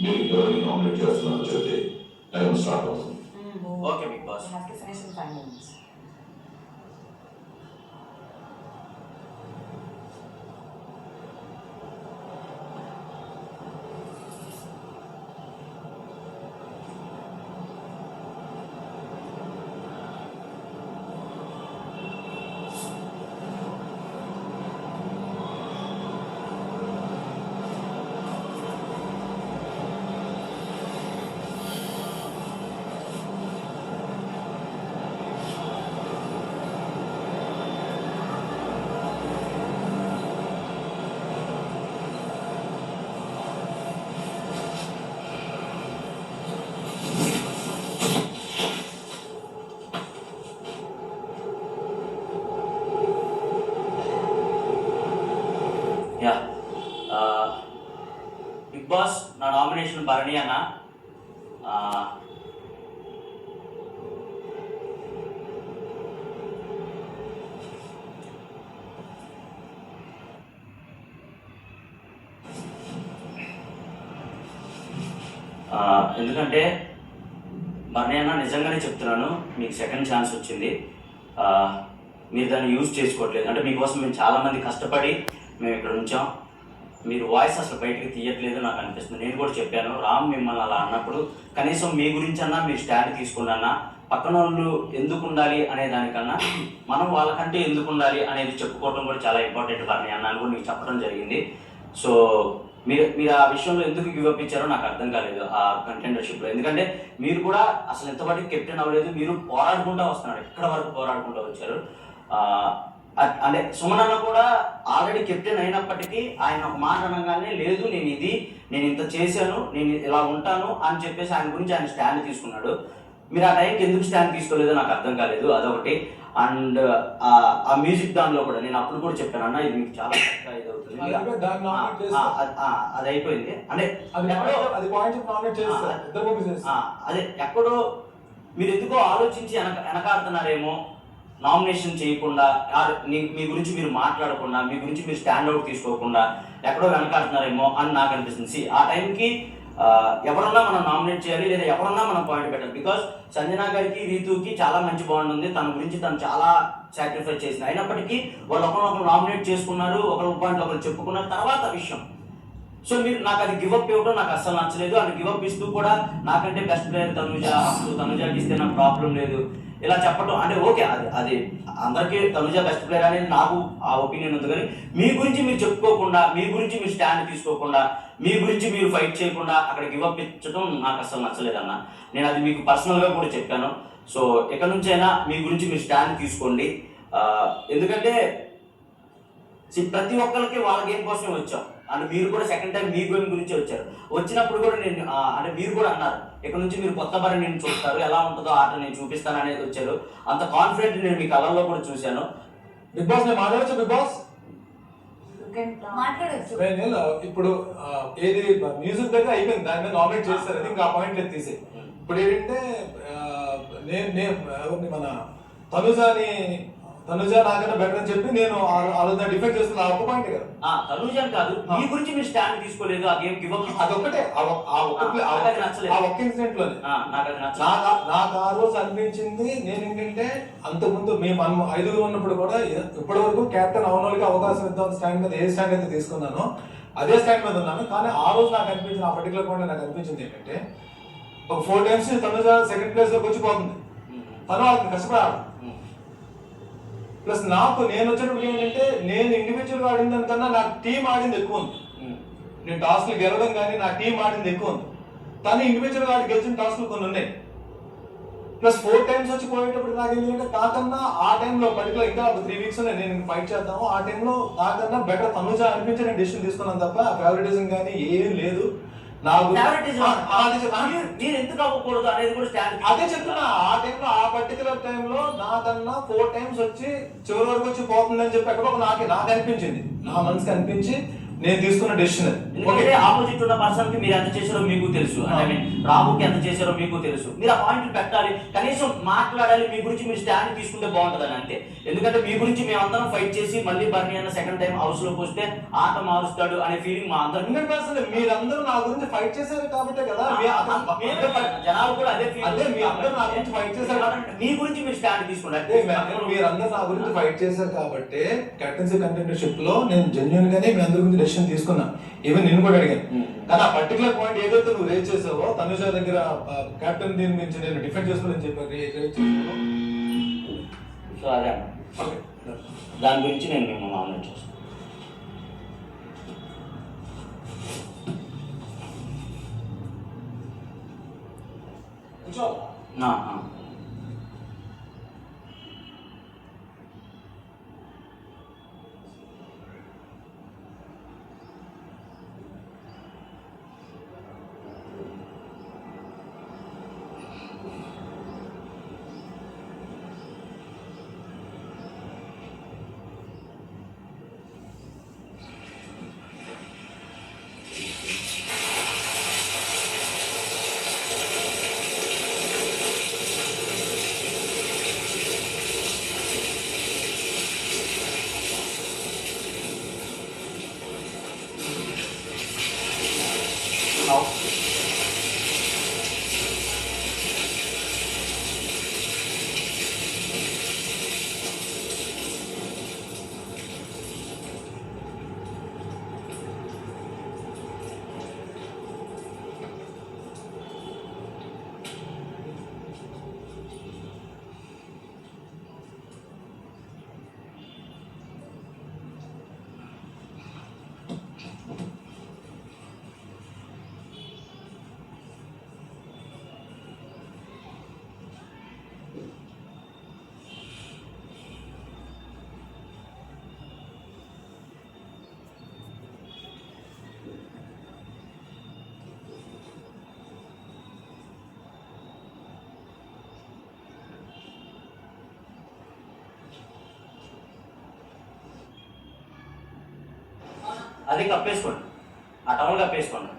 మీరు ఎవరిని నామినేట్ చేస్తున్నారో చెప్తే టైం స్టార్ట్ అవుతుంది. Okay Bigg Boss. You have to finish in 5 minutes. Yeah Bigg Boss నా నామినేషన్ భరణి అన్న. ఎందుకంటే భరణి అన్న నిజంగానే చెప్తున్నాను, మీకు సెకండ్ ఛాన్స్ వచ్చింది, మీరు దాన్ని యూజ్ చేసుకోవట్లేదు. అంటే మీకోసం మేము చాలామంది కష్టపడి మేము ఇక్కడ ఉంచాం, మీరు వాయిస్ అసలు బయటకు తీయట్లేదు నాకు అనిపిస్తుంది. నేను కూడా చెప్పాను, రామ్ మిమ్మల్ని అలా అన్నప్పుడు కనీసం మీ గురించి అన్నా మీరు స్టాండ్ తీసుకున్నా, పక్కన వాళ్ళు ఎందుకు ఉండాలి అనే దానికన్నా మనం వాళ్ళకంటే ఎందుకు ఉండాలి అనేది చెప్పుకోవడం కూడా చాలా ఇంపార్టెంట్ భరణి అన్న అని కూడా మీకు చెప్పడం జరిగింది. సో మీరు మీరు ఆ విషయంలో ఎందుకు గివప్ ఇచ్చారో నాకు అర్థం కాలేదు ఆ కంటెండర్షిప్లో. ఎందుకంటే మీరు కూడా అసలు ఎంతవరకు కెప్టెన్ అవ్వలేదు, మీరు పోరాడుకుంటూ వస్తున్నారు, ఎక్కడ వరకు పోరాడుకుంటూ వచ్చారు. అంటే సుమన్ అన్న కూడా ఆల్రెడీ కెప్టెన్ అయినప్పటికీ ఆయన ఒక మాట అనగానే లేదు నేను ఇంత చేశాను, నేను ఇలా ఉంటాను అని చెప్పేసి ఆయన గురించి ఆయన స్టాండ్ తీసుకున్నాడు. మీరు ఆ టైంకి ఎందుకు స్టాండ్ తీసుకోలేదో నాకు అర్థం కాలేదు, అదొకటి. అండ్ ఆ మ్యూజిక్ దానిలో కూడా నేను అప్పుడు కూడా చెప్పాను అన్న, ఇది మీకు చాలా ఇది అవుతుంది, అది అయిపోయింది అంటే అదే ఎక్కడో మీరు ఎందుకో ఆలోచించి వెనకాడుతున్నారేమో, నామినేషన్ చేయకుండా మీ గురించి మీరు మాట్లాడకుండా, మీ గురించి మీరు స్టాండ్అవుట్ తీసుకోకుండా ఎక్కడో వెనకాడుతున్నారేమో అని నాకు అనిపిస్తుంది. ఆ టైంకి ఎవరన్నా మనం నామినేట్ చేయాలి, లేదా ఎవరన్నా మనం పాయింట్ పెట్టాలి. బికాస్ సంజన గారికి రీతుకి చాలా మంచి బాండ్ ఉంది, తన గురించి తను చాలా సాక్రిఫైస్ చేసింది. అయినప్పటికీ వాళ్ళు ఒకరు నామినేట్ చేసుకున్నారు, ఒకరు పాయింట్ ఒకరు చెప్పుకున్నారు, తర్వాత విషయం. సో మీరు నాకు అది గివప్ ఇవ్వడం నాకు అస్సలు నచ్చలేదు. అది గివప్ ఇస్తూ కూడా నాకంటే బెస్ట్ ప్లేయర్ తనుజాకి ఇస్తే నాకు ప్రాబ్లం లేదు ఇలా చెప్పడం అంటే ఓకే, అది అందరికీ తనుజ బెస్ట్ ప్లేయర్ అనేది నాకు ఆ ఒపీనియన్ ఉంది. కానీ మీ గురించి మీరు చెప్పుకోకుండా, మీ గురించి మీరు స్టాండ్ తీసుకోకుండా, మీ గురించి మీరు ఫైట్ చేయకుండా అక్కడ గివప్ ఇచ్చడం నాకు అస్సలు నచ్చలేదన్న. నేను అది మీకు పర్సనల్గా కూడా చెప్పాను. సో ఎక్కడ నుంచైనా మీ గురించి మీరు స్టాండ్ తీసుకోండి. ఎందుకంటే ప్రతి ఒక్కరికి వాళ్ళ గేమ్ కోసమే వచ్చాం. అండ్ మీరు కూడా సెకండ్ టైం మీ గేమ్ గురించి వచ్చారు. వచ్చినప్పుడు కూడా నేను అంటే మీరు కూడా అన్నారు, ఇక్కడ నుంచి మీరు కొత్త పని నేను చూస్తారు, ఎలా ఉంటుందో ఆట నేను చూపిస్తాను అనేది వచ్చారు. అంత కాన్ఫిడెంట్ నేను మీ కలర్లో కూడా చూశాను. బిగ్ బాస్ నేను మాట్లాడచ్చు, బిగ్ బాస్ మాట్లాడచ్చు. ఇప్పుడు ఏది మ్యూజిక్ దగ్గర అయిపోయింది, దాని మీద నామినేట్ చేస్తారు, అది ఇంకా ఆ పాయింట్ తీసే. ఇప్పుడు ఏంటంటే నేను మన తనుజ నాకన్నా బెటర్ అని చెప్పి నేను ఆ రోజు డిఫెక్ట్ చేస్తున్నా, ఒక పాయింట్ కదా. తనుజ కాదు, మీ గురించి మీరు స్టాండ్ తీసుకోలేదు, ఆ గేమ్ గివ్ అప్ అదొక్కటే, ఆ ఒక్క ఇన్సిడెంట్ లోనే నాకు ఆ రోజు అనిపించింది. నేను ఏంటంటే అంతకుముందు మనం 5 ఉన్నప్పుడు కూడా ఇప్పటి వరకు కెప్టెన్ అవనోళ్ళకి అవకాశం ఇద్దాం స్టాండ్ మీద ఏ స్టాండ్ అయితే తీసుకున్నానో అదే స్టాండ్ మీద ఉన్నాను. కానీ ఆ రోజు నాకు అనిపించింది, ఆ పర్టికులర్ పాయింట్ నాకు అనిపించింది ఏంటంటే ఒక 4 times తనుజ సెకండ్ ప్లేస్ లోకి వచ్చిపోతుంది, తను వాళ్ళకి కష్టపడాలి. ప్లస్ నేను వచ్చేటప్పుడు ఏంటంటే నేను ఇండివిజువల్గా ఆడిన దానికన్నా నాకు టీం ఆడింది ఎక్కువ ఉంది. నేను టాస్క్లు గెలవడం కానీ నా టీం ఆడింది ఎక్కువ ఉంది. తను ఇండివిజువల్గా ఆడి గెలిచిన టాస్క్లు కొన్ని ఉన్నాయి. ప్లస్ 4 times వచ్చి పోయేటప్పుడు నాకు ఏంటంటే కాకన్నా ఆ టైంలో పర్టికులర్ ఇంకా 3 weeks నేను ఫైట్ చేద్దాము, ఆ టైంలో కాకన్నా బెటర్ తనుజ అనిపించి నేను డెసిషన్ తీసుకున్నాను తప్ప ఫేవరెటిజం కానీ ఏం లేదు. ఎందుకు అవ్వకూడదు అనేది కూడా స్టాండ్ అదే చెప్తున్నా. ఆ టైంలో ఆ పర్టికులర్ టైంలో నాకన్నా 4 times వచ్చి చివరి వరకు వచ్చి పోతుందని చెప్పి ఎక్కడో నాకు అనిపించింది, నా మనసుకి అనిపించి నేను తీసుకున్న డెసిషన్. ఎందుకంటే ఆపోజిట్ ఉన్న పర్సన్ కి మీరు ఎంత చేశారో మీకు తెలుసు, ఐ మీన్ రాబుకి ఎంత చేశారో మీకు తెలుసు. మీరు ఆ పాయింట్లు పెట్టాలి, కనీసం మాట్లాడాలి, మీ గురించి మీరు స్టాండ్ తీసుకుంటే బాగుంటుందని అంతే. ఎందుకంటే మీ గురించి మేమందరం ఫైట్ చేసి మళ్ళీ బర్నీ అన్న సెకండ్ టైం హౌస్ లోకి వస్తే ఆట మారుస్తాడు అనే ఫీలింగ్ మా అందరం. మీరందరూ నా గురించి ఫైట్ చేశారు కాబట్టే కదా జనాలు కూడా అదే ఫీల్. అదే మీ అందరూ నా గురించి ఫైట్ చేశారు, మీ గురించి మీరు స్టాండ్ తీసుకున్నారు. మీరందరూ నా గురించి ఫైట్ చేశారు కాబట్టి కెప్టెన్సీ కంటెండర్షిప్ లో నేను జెన్యున్ గానే మీ అందరి గురించి డెసిషన్ తీసుకున్నా. ఈవెన్ నేను కూడా అడిగాను. కానీ ఆ పర్టికులర్ పాయింట్ ఏదైతే నువ్వు రేజ్ చేసావో, తనుజ దగ్గర కెప్టెన్ దీని నుంచి నేను డిఫెండ్ చేసుకోవాలని చెప్పాను. సో అదే దాని గురించి నేను మేము నామినేట్ చేస్తాను. అది కప్పేసుకోండి, ఆ టవల్ కప్పేసుకోండి.